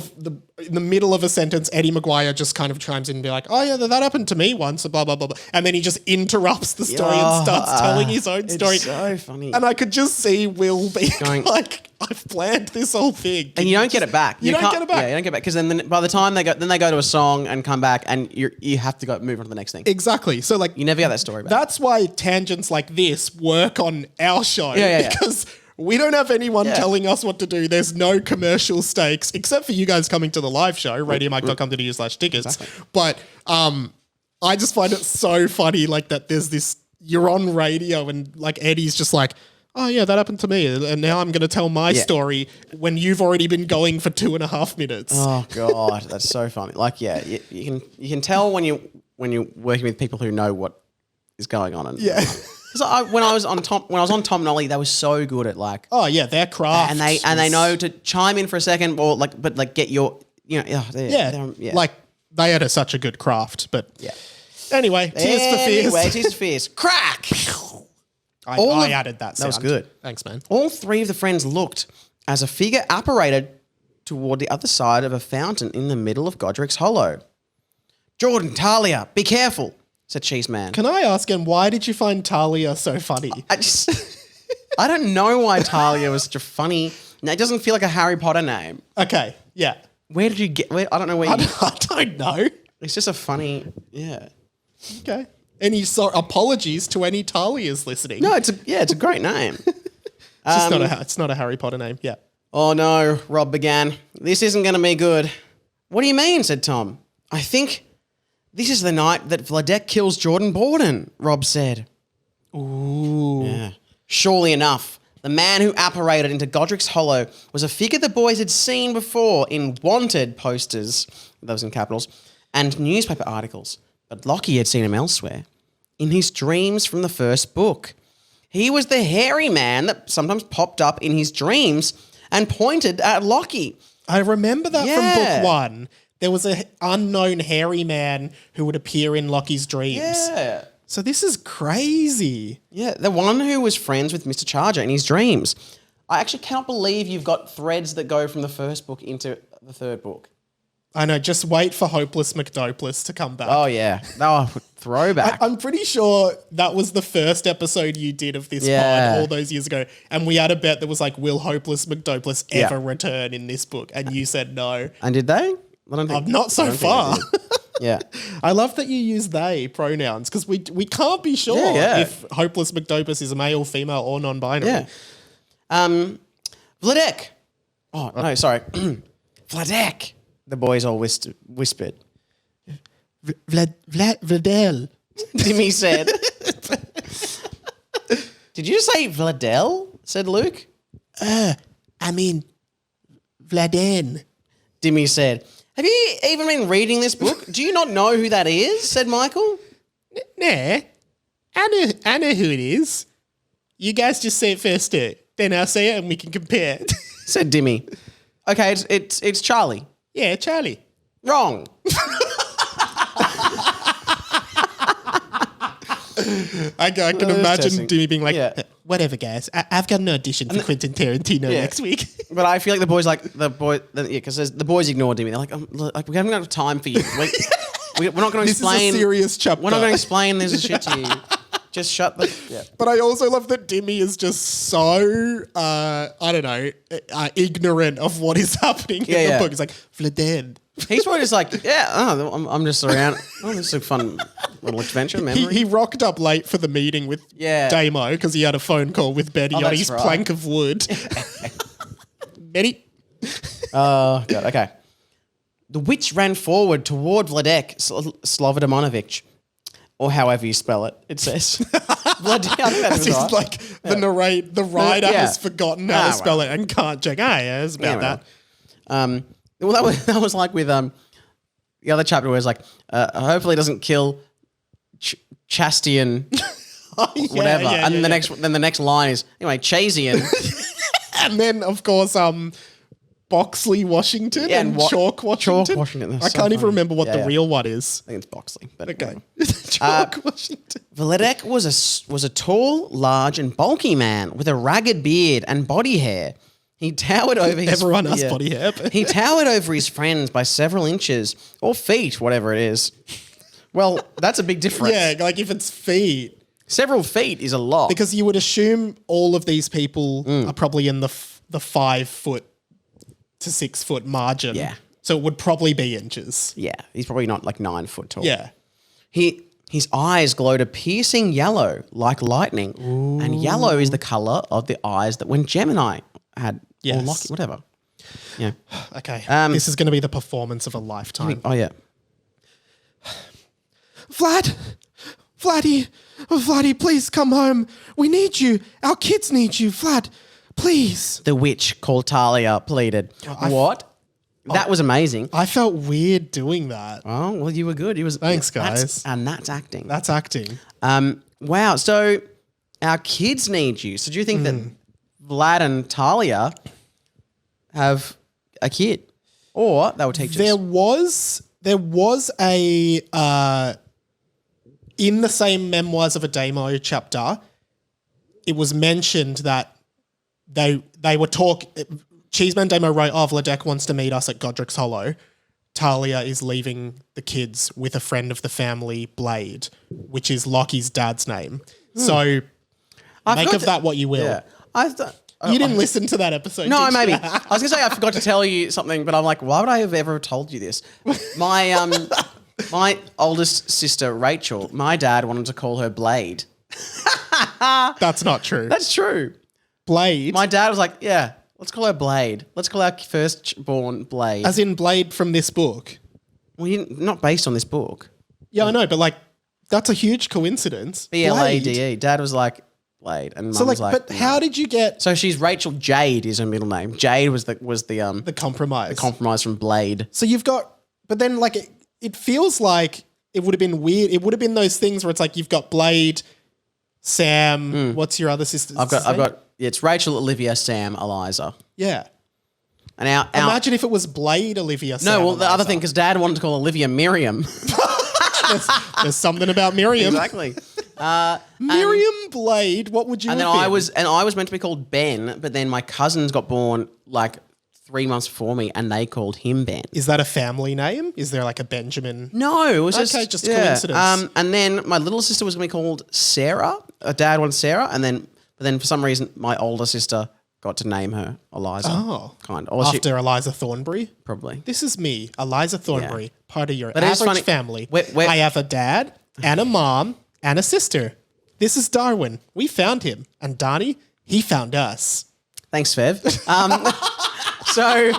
of a sentence, Eddie Maguire just kind of chimes in and be like, "Oh yeah, that happened to me once," blah blah blah blah, and then he just interrupts the story and starts telling his own story. It's so funny, and I could just see Will being like, "I've planned this whole thing," and you don't get it back. You don't get it back. Yeah, you don't get it back because then by the time they go to a song and come back, and you have to move on to the next thing. Exactly. So like you never get that story back. That's why tangents like this work on our show. Because we don't have anyone telling us what to do. There's no commercial stakes, except for you guys coming to the live show, radiomike.com.au/tickets. Exactly. But I just find it so funny, like that there's this, you're on radio and like Eddie's just like, "Oh yeah, that happened to me. And now I'm going to tell my story," when you've already been going for 2.5 minutes. Oh God, that's so funny. Like, you can tell when you're working with people who know what is going on. And because when I was on Tom Nolly, they were so good at like, their craft, and they know to chime in for a second or like, but like get your, like they had such a good craft. But anyway, Tears for Fears, crack. I added that sound. That was good. Thanks, man. All three of the friends looked as a figure apparated toward the other side of a fountain in the middle of Godric's Hollow. "Jordan, Talia, be careful," said Cheeseman. Can I ask him, why did you find Talia so funny? I don't know why Talia was such a funny... It doesn't feel like a Harry Potter name. Okay, yeah. Where did you get... I don't know where I don't know. It's just a funny... Yeah. Okay. Apologies to any Talias listening. No, it's a great name. It's not a Harry Potter name, yeah. "Oh no," Rob began. "This isn't going to be good." "What do you mean?" said Tom. "I think this is the night that Vladec kills Jordan Bordan," Rob said. Ooh. Yeah. Surely enough, the man who apparated into Godric's Hollow was a figure the boys had seen before in wanted posters, those in capitals, and newspaper articles. But Lockie had seen him elsewhere, in his dreams from the first book. He was the hairy man that sometimes popped up in his dreams and pointed at Lockie. I remember that from book 1. There was an unknown hairy man who would appear in Lockie's dreams. Yeah. So this is crazy. Yeah, the one who was friends with Mr. Charger in his dreams. I actually cannot believe you've got threads that go from the first book into the third book. I know, just wait for Hopeless McDopeless to come back. Oh, yeah. Oh, throwback. I'm pretty sure that was the first episode you did of this pod all those years ago. And we had a bet that was like, will Hopeless McDopeless ever return in this book? And you said no. And did they? I don't think. Not so far. Yeah. I love that you use they pronouns because we can't be sure if Hopeless McDopeless is a male, female, or non-binary. Yeah. Vladec. Oh, no, sorry. Vladec. The boys all whispered. Vladel. Dimmy said. Did you say Vladel? Said Luke. I mean, Vladen. Dimmy said. Have you even been reading this book? Do you not know who that is? Said Michael. Nah. I know who it is. You guys just say it first, then I'll say it and we can compare. Said Dimmy. Okay, it's Charlie. Yeah, Charlie. Wrong. I can imagine Dimmy being like, whatever, guys. I've got an audition for Quentin Tarantino next week. But I feel like the boys because the boys ignore Dimmy. They're like, we haven't got time for you. We're not going to explain. This is a serious chapter. We're not going to explain this shit to you. Just shut the... Yeah. But I also love that Dimmy is just so, ignorant of what is happening in the book. He's like, Vladen. He's probably just like, I'm just around. Oh, this is a fun little adventure memory. He rocked up late for the meeting with Damo because he had a phone call with Betty on his plank of wood. Betty. Oh, God, okay. The witch ran forward toward Vladec Slobodanovich. Or however you spell it, it says. Vladec, I think that's right. The writer has forgotten how to spell it and can't check. It's about that. The Well, that was like with the other chapter where it's like, hopefully it doesn't kill Chastian, whatever. And then the next line is anyway, Chasian. And then of course Boxley Washington and Chalk Washington. Chalk Washington. I can't even remember what the real one is. I think it's Boxley. But okay. Chalk Washington. Vladec was a tall, large, and bulky man with a ragged beard and body hair. He towered over his... Everyone has body hair. But he towered over his friends by several inches, or feet, whatever it is. Well, that's a big difference. Yeah, like if it's feet. Several feet is a lot. Because you would assume all of these people are probably in the 5 foot to 6 foot margin. Yeah. So it would probably be inches. Yeah, he's probably not like 9 foot tall. Yeah. His eyes glowed a piercing yellow like lightning. Ooh. And yellow is the colour of the eyes that when Gemini had, or Loki, whatever. Yeah. Okay. This is going to be the performance of a lifetime. Oh, yeah. Vladdy, please come home. We need you. Our kids need you. Vlad, please. The witch called Talia pleaded. What? That was amazing. I felt weird doing that. Oh, well, you were good. Thanks, guys. That's acting. That's acting. Wow. So our kids need you. So do you think that Vlad and Talia have a kid? Or they were teachers? There was a... in the same Memoirs of a Damo chapter, it was mentioned that they were Cheeseman Damo wrote, Vladec wants to meet us at Godric's Hollow. Talia is leaving the kids with a friend of the family, Blade, which is Lockie's dad's name. So make of that what you will. Yeah. You didn't listen to that episode, No, did you? maybe. I was going to say I forgot to tell you something, but I'm like, why would I have ever told you this? My oldest sister, Rachel, my dad wanted to call her Blade. That's not true. That's true. Blade? My dad was like, yeah, let's call her Blade. Let's call our firstborn Blade. As in Blade from this book? Well, not based on this book. Yeah, I know, but like, that's a huge coincidence. Blade. Dad was like, Blade. And Mum was like, but how did you get... So she's Rachel Jade is her middle name. Jade was the compromise. The compromise from Blade. So you've got... But then like... It feels like it would have been weird. It would have been those things where it's like you've got Blade, Sam. What's your other sister's name? It's Rachel, Olivia, Sam, Eliza. Yeah. And imagine if it was Blade, Olivia, Sam. No, well, the other thing, because Dad wanted to call Olivia Miriam. there's something about Miriam. Exactly. Miriam Blade. What would you? And then I was meant to be called Ben, but then my cousins got born like 3 months before me, and they called him Ben. Is that a family name? Is there like a Benjamin? No, it was just coincidence. And then my little sister was going to be called Sarah. Dad wanted Sarah, but then for some reason my older sister got to name her Eliza. Oh, kind of. After Eliza Thornbury, probably. This is me, Eliza Thornbury, part of your but average family. I have a dad and a mom and a sister. This is Darwin. We found him, and Donnie, he found us. Thanks, Fev. So,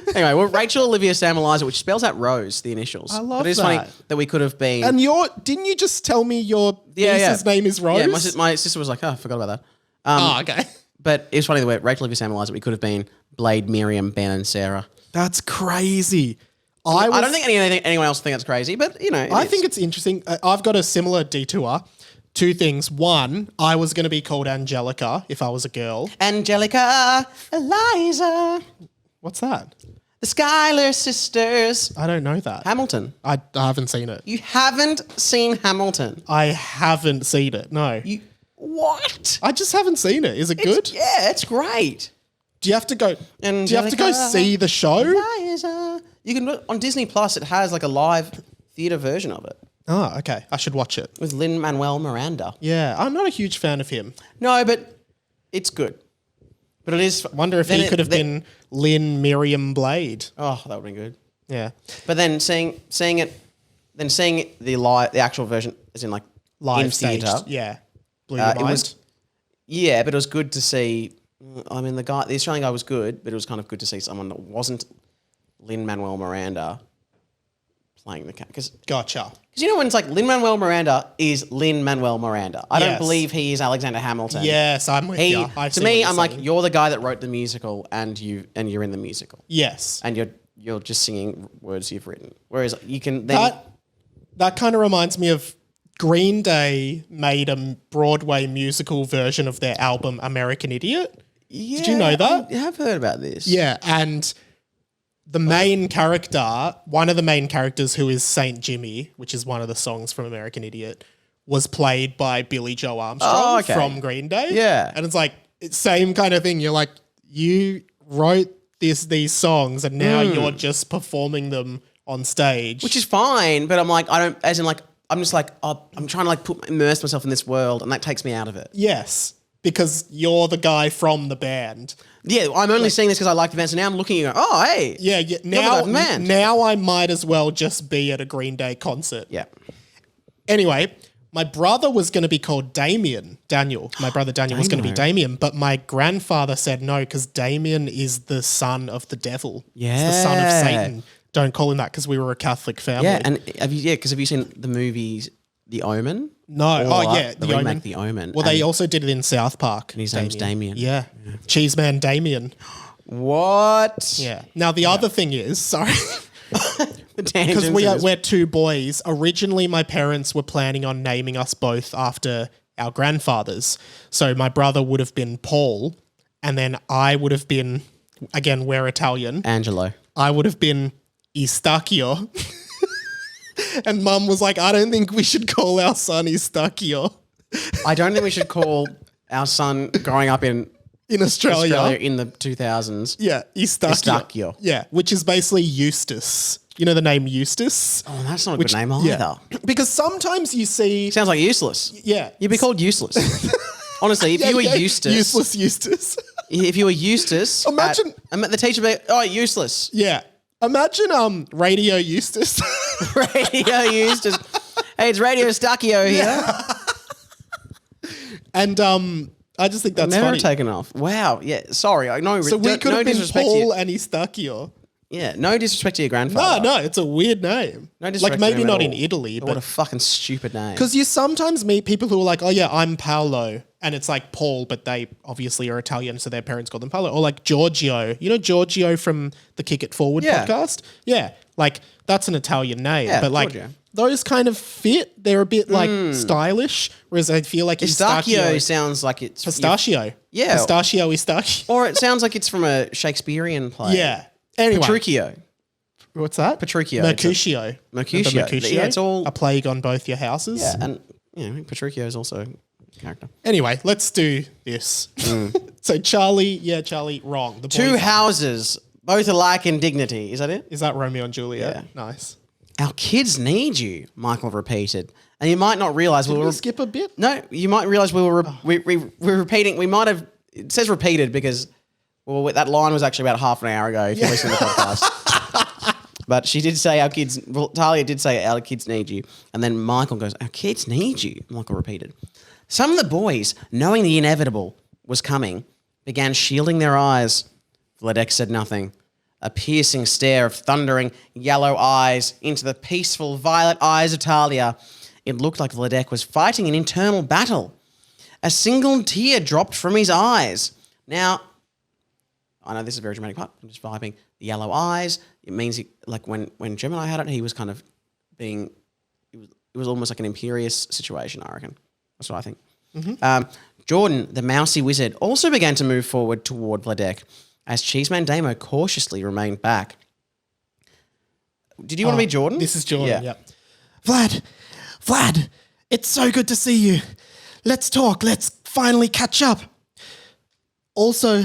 anyway, well, Rachel, Olivia, Sam, Eliza, which spells out Rose, the initials. I love that. But it's funny that we could have been... And didn't you just tell me your niece's name is Rose? Yeah, my sister was like, oh, I forgot about that. Okay. But it's funny the way Rachel, Olivia, Sam, Eliza, we could have been Blade, Miriam, Ben, and Sarah. That's crazy. I don't think anyone else think that's crazy, but, you know. I think it's interesting. I've got a similar detour. 2 things. 1, I was going to be called Angelica if I was a girl. Angelica, Eliza. What's that? The Schuyler sisters. I don't know that. Hamilton. I haven't seen it. You haven't seen Hamilton? I haven't seen it, no. What? I just haven't seen it. Is it good? Yeah, it's great. Do you have to go see the show? Eliza. You can on Disney Plus. It has like a live theatre version of it. Oh, okay. I should watch it. With Lin-Manuel Miranda. Yeah, I'm not a huge fan of him. No, but it's good. But it is... Wonder if he could have been Lynn Miriam Blade. Oh, that would have been good. Yeah. But then seeing the actual version as in like live in theatre. Yeah. Blew your mind? But it was good to see... I mean, the Australian guy was good, but it was kind of good to see someone that wasn't Lin-Manuel Miranda playing the because Gotcha. you know when it's like Lin-Manuel Miranda is Lin-Manuel Miranda. I don't Yes. believe he is Alexander Hamilton. Yes, I'm with you. To me, I'm like, you're the guy that wrote the musical and you're in the musical. Yes. And you're just singing words you've written. Whereas you can then That kind of reminds me of Green Day made a Broadway musical version of their album American Idiot. Yeah, Did you know that? I have heard about this. Yeah, and the main character, one of the main characters who is Saint Jimmy, which is one of the songs from American Idiot, was played by Billy Joe Armstrong from Green Day. Yeah. And it's like, it's same kind of thing. You're like, you wrote these songs and now you're just performing them on stage. Which is fine, but I'm like, I'm just like, I'm trying to like immerse myself in this world and that takes me out of it. Yes, because you're the guy from the band. Yeah, I'm only saying this because I like the band, so now I'm looking at you going, oh, hey. Yeah. Now I might as well just be at a Green Day concert. Yeah. Anyway, my brother was going to be called Daniel. My brother Daniel was going to be Damien, but my grandfather said no because Damien is the son of the devil. Yeah. He's the son of Satan. Don't call him that because we were a Catholic family. Yeah, and have you seen the movies The Omen? No. The remake Omen. The Omen. Well, they also did it in South Park. And his name's Damien. Yeah. Cheeseman Damien. What? Yeah. Now, the other thing is, sorry. Because we're two boys. Originally, my parents were planning on naming us both after our grandfathers. So my brother would have been Paul, and then I would have been, again, we're Italian. Angelo. I would have been Eustachio. And Mum was like, I don't think we should call our son Eustachio. I don't think we should call our son growing up in Australia in the 2000s. Yeah, Eustachio. Yeah, which is basically Eustace. You know the name Eustace? Oh, that's not a good name either. Yeah. Because sometimes you see... Sounds like useless. Yeah. You'd be called useless. Honestly, if you were Eustace... Useless Eustace. If you were Eustace... Imagine... the teacher would be, oh, useless. Yeah. Imagine Radio Eustace. Radio Eustace. Hey, it's Radio Eustachio here. Yeah. And I just think that's never funny. taken off. Wow. Yeah. Sorry. So we could have been Paul and Eustachio. Yeah. No disrespect to your grandfather. No, it's a weird name. No disrespect. Like maybe not in Italy, but what a fucking stupid name. Because you sometimes meet people who are like, oh yeah, I'm Paolo, and it's like Paul, but they obviously are Italian, so their parents call them Paolo. Or like Giorgio. You know Giorgio from the Kick It Forward podcast? Yeah. Like that's an Italian name, but like Giorgio. Those kind of fit. They're a bit like stylish, whereas I feel like Eustachio sounds like it's pistachio. Yeah. Pistachio, Eustachio. Or it sounds like it's from a Shakespearean play. Yeah. Anyway. Petruchio. What's that? Petruchio. Mercutio. Mercutio. Yeah, it's all a plague on both your houses. Yeah, and Petruchio is also a character. Anyway, let's do this. So Charlie, wrong. The Two houses, both alike in dignity. Is that it? Is that Romeo and Juliet? Yeah. Nice. Our kids need you, Michael repeated. And you might not realise we skip a bit? No, you might realise we were we're repeating. We might have, it says repeated because, well, that line was actually about half an hour ago if you listen to the podcast. But she did say Talia did say our kids need you. And then Michael goes, our kids need you, Michael repeated. Some of the boys, knowing the inevitable was coming, began shielding their eyes. Vladec said nothing. A piercing stare of thundering yellow eyes into the peaceful violet eyes of Talia. It looked like Vladec was fighting an internal battle. A single tear dropped from his eyes. Now, I know this is a very dramatic part. I'm just vibing. The yellow eyes. It means when Gemini had it, he was kind of being. It was almost like an imperious situation. I reckon. That's what I think. Mm-hmm. Jordan, the mousy wizard, also began to move forward toward Vladec, as Cheeseman Damo cautiously remained back. Did you want to be Jordan? This is Jordan. Yeah. Vlad, it's so good to see you. Let's talk. Let's finally catch up. Also,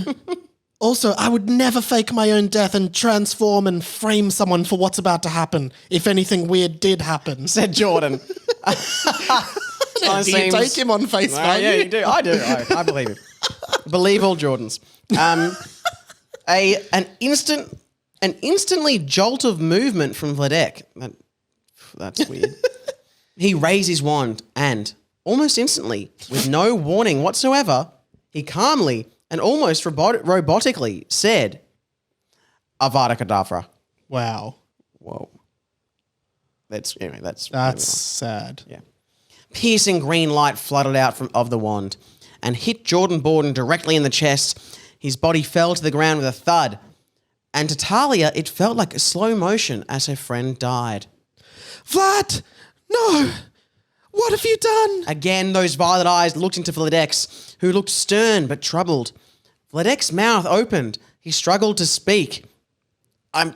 I would never fake my own death and transform and frame someone for what's about to happen if anything weird did happen, said Jordan. Do you take him on face value? Yeah, you do. I do. I believe him. Believe all Jordans. An instantly jolt of movement from Vladec. That's weird. He raised his wand and, almost instantly, with no warning whatsoever, he calmly and almost robotically said, Avada Kedavra. Wow. Whoa. That's sad. Yeah. Piercing green light flooded out of the wand and hit Jordan Bordan directly in the chest. His body fell to the ground with a thud. And to Talia, it felt like a slow motion as her friend died. Vlad! No! What have you done? Again, those violet eyes looked into Vladec's, who looked stern but troubled. Vladec's mouth opened. He struggled to speak. I'm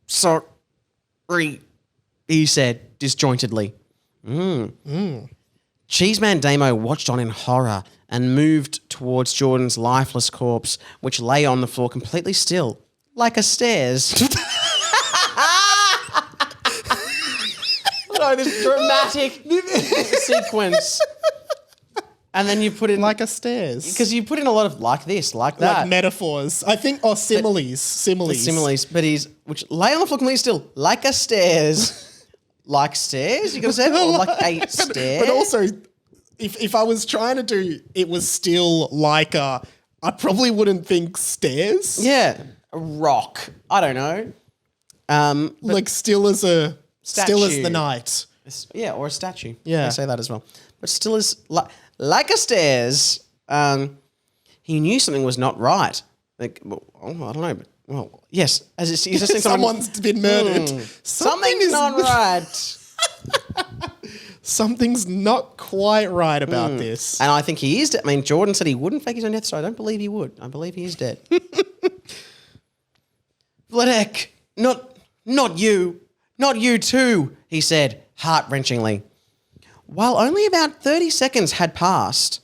sorry, he said disjointedly. Cheeseman Damo watched on in horror and moved towards Jordan's lifeless corpse, which lay on the floor completely still, like a stairs. No, this dramatic sequence. And then you put in... Like a stairs. Because you put in a lot of like this, like that. Like metaphors. I think, or similes. Similes. But which lay on the floor completely still, like a stairs. Like stairs, you got to say? Or like a stair? But also, if I was trying to do, it was still like I probably wouldn't think stairs. Yeah. A rock. I don't know. Like still as the night. Yeah, or a statue. Yeah. I say that as well. But still as like a stairs. He knew something was not right. Like, I don't know. But, well, yes. As he's just saying someone's been murdered. Something's not right. Something's not quite right about this. And I think he is dead. I mean, Jordan said he wouldn't fake his own death, so I don't believe he would. I believe he is dead. Vladec, not you. Not you too, he said, heart-wrenchingly. While only about 30 seconds had passed.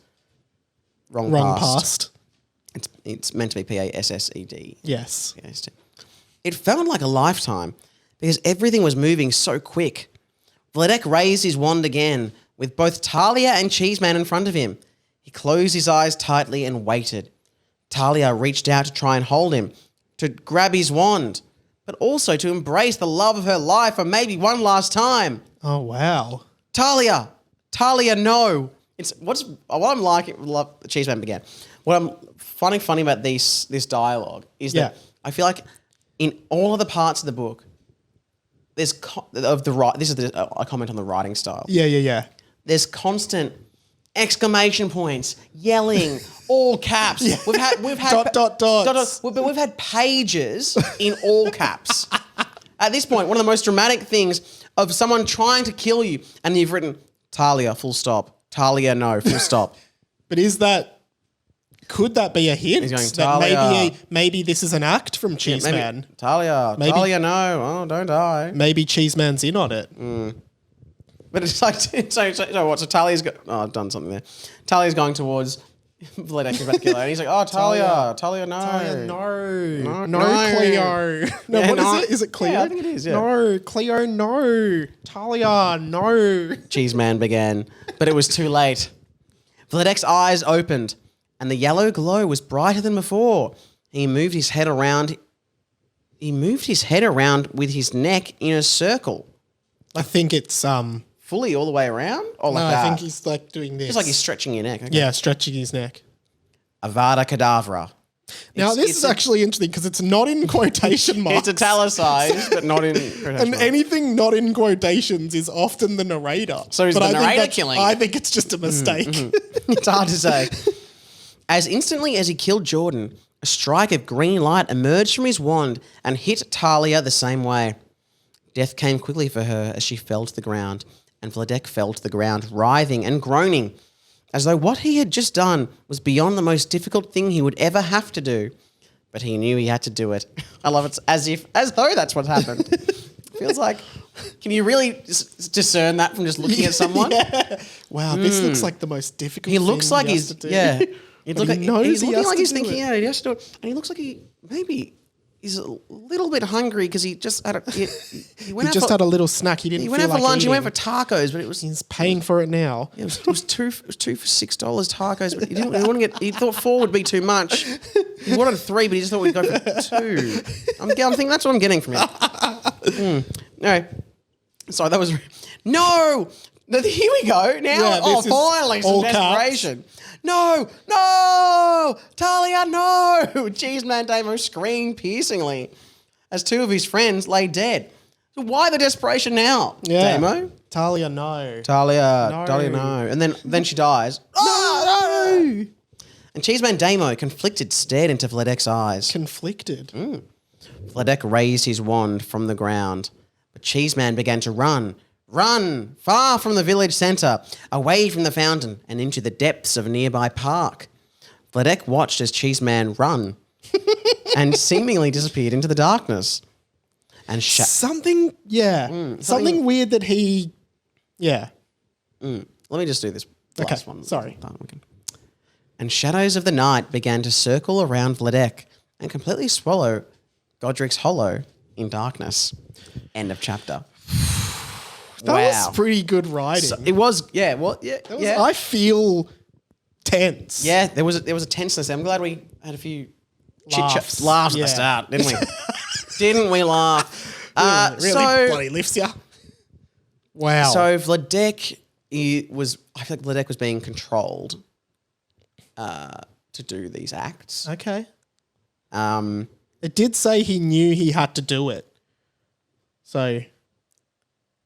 Wrong past. It's meant to be P-A-S-S-E-D. Yes. P-A-S-T. It felt like a lifetime because everything was moving so quick. Vladec raised his wand again with both Talia and Cheeseman in front of him. He closed his eyes tightly and waited. Talia reached out to try and hold him, to grab his wand, but also to embrace the love of her life for maybe one last time. Oh, wow. Talia, no. What I'm liking, Cheeseman began. What I'm finding funny about this dialogue is that I feel like in all of the parts of the book, I comment on the writing style. Yeah. There's constant exclamation points, yelling, all caps. Yeah. We've had dots. But we've had pages in all caps. At this point, one of the most dramatic things of someone trying to kill you, and you've written Talia, full stop. Talia, no, full stop. But could that be a hint? He's going, that maybe this is an act from Cheeseman? Talia, no, oh, don't die. Maybe Cheeseman's in on it. But it's like, so Talia's I've done something there. Talia's going towards Vladec about to kill her, and he's like, oh, Talia, no. Talia, no, Cleo. No, yeah, what is it? Is it Cleo? Yeah, I think it is, yeah. No, Cleo, no. Talia, no. Cheeseman began, but it was too late. Vladec's eyes opened, and the yellow glow was brighter than before. He moved his head around with his neck in a circle. I think it's fully all the way around? Or like no, that? I think he's like doing this. It's like he's stretching your neck. Okay. Yeah, stretching his neck. Avada Kedavra. Now, this is actually interesting because it's not in quotation marks. It's italicized, but not in quotation and marks. anything not in quotations is often the narrator. So is the narrator killing? I think it's just a mistake. It's hard to say. As instantly as he killed Jordan, a strike of green light emerged from his wand and hit Talia the same way. Death came quickly for her as she fell to the ground, and Vladec fell to the ground, writhing and groaning, as though what he had just done was beyond the most difficult thing he would ever have to do. But he knew he had to do it. I love it as though that's what happened. Feels like, can you really discern that from just looking at someone? Yeah. Wow, this looks like the most difficult he looks thing like he has to do. Yeah. He's looking like he's thinking, it. he has to do it. And he looks like he's a little bit hungry because he just had he had a little snack. He went out for lunch. He went for tacos, but he's paying for it now. It was two for $6 tacos, but he didn't want to get. He thought 4 would be too much. He wanted 3, but he just thought we'd go for 2. I'm thinking that's what I'm getting from it. No, sorry, that was no. Here we go now. Yeah, finally some desperation. Caps. No, Talia, no! Cheeseman Damo screamed piercingly as 2 of his friends lay dead. So why the desperation now, Damo? Talia, no. Talia, no. And then she dies. No! And Cheeseman Damo, conflicted, stared into Vladec's eyes. Conflicted. Vladec raised his wand from the ground, but Cheeseman began to run, far from the village centre, away from the fountain and into the depths of a nearby park. Vladec watched as Cheeseman run and seemingly disappeared into the darkness. And something weird that he, Let me just do this last one. Sorry. And shadows of the night began to circle around Vladec and completely swallow Godric's Hollow in darkness. End of chapter. That was pretty good writing. So it was, I feel tense. Yeah, there was a tenseness. I'm glad we had a few Laughs. laughs at the start, didn't we? Didn't we laugh? Really bloody lifts you. Wow. So Vladec I feel like Vladec was being controlled to do these acts. Okay. It did say he knew he had to do it. So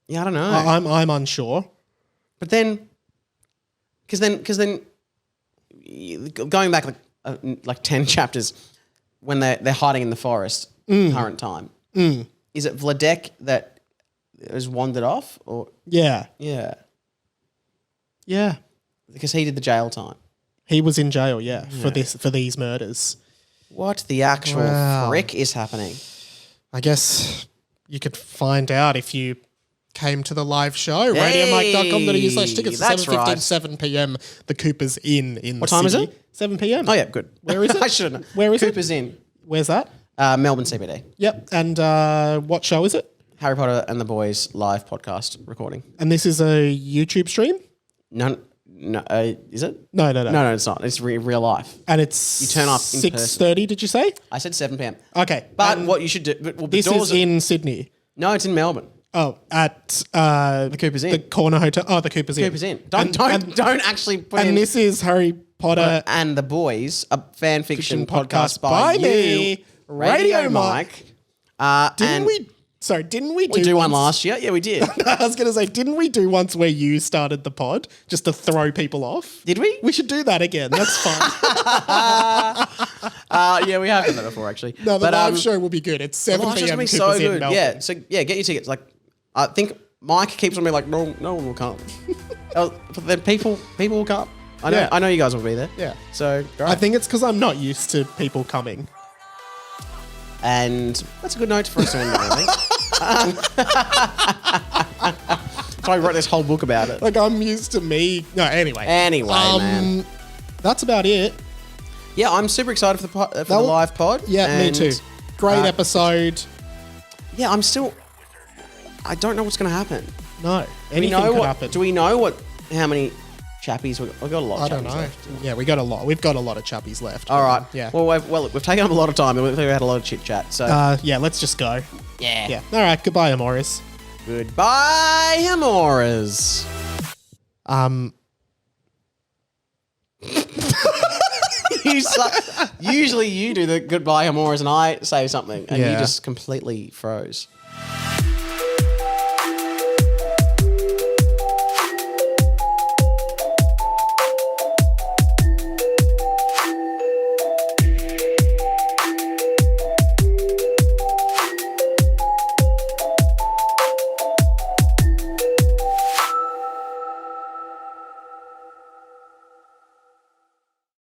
yeah, I don't know. I'm unsure. But then, because then, going back like 10 chapters, when they're hiding in the forest, current time, is it Vladec that has wandered off, or yeah, because he did the jail time. He was in jail, for these murders. What the actual frick is happening? I guess you could find out if you came to the live show. RadioMike.com.au/tickets at 7:15 to 7 p.m. The Cooper's Inn in the What time city. is it? 7 p.m. Oh, yeah, good. Where is it? I should have known. Where is Cooper's Inn. Where's that? Melbourne CBD. Yep. And what show is it? Harry Potter and the Boys live podcast recording. And this is a YouTube stream? No, is it? No. No, it's not. It's real life. And it's you turn up in 6:30, did you say? I said 7 p.m. Okay. But what you should do... This is in Sydney. No, it's in Melbourne. Oh, at the Cooper's Inn. The Corner Hotel. Oh, the Cooper's Inn. Cooper's Inn. Don't actually put in... And this is Harry Potter... and the Boys, a fan fiction podcast by you, me, Radio Mike. Didn't we do one last year? Yeah, we did. I was going to say, didn't we do once where you started the pod just to throw people off? Did we? We should do that again. That's fun. Yeah, we have done that before, actually. No, the live show will be good. It's 7 p.m. It's going to be so good. Yeah, so get your tickets. Like, I think Mike keeps on being like, no one will come. But then people will come. I know you guys will be there. Yeah. So, great. I think it's because I'm not used to people coming. And that's a good note for us to end on, I think. So I wrote this whole book about it. Like, I'm used to me. No, anyway. Man. That's about it. Yeah, I'm super excited for the live pod. Yeah, me too. Great episode. Yeah, I don't know what's going to happen. No, anything could happen. Do we know how many chappies we've got? A lot of I don't know. left. Yeah, we got a lot. We've got a lot of chappies left. All right. Yeah. Well, we've taken up a lot of time. We've had a lot of chit chat. So let's just go. Yeah. Yeah. All right. Goodbye, Amoris. Goodbye, Amoras. Usually you do the goodbye, Amoras, and I say something, and you just completely froze.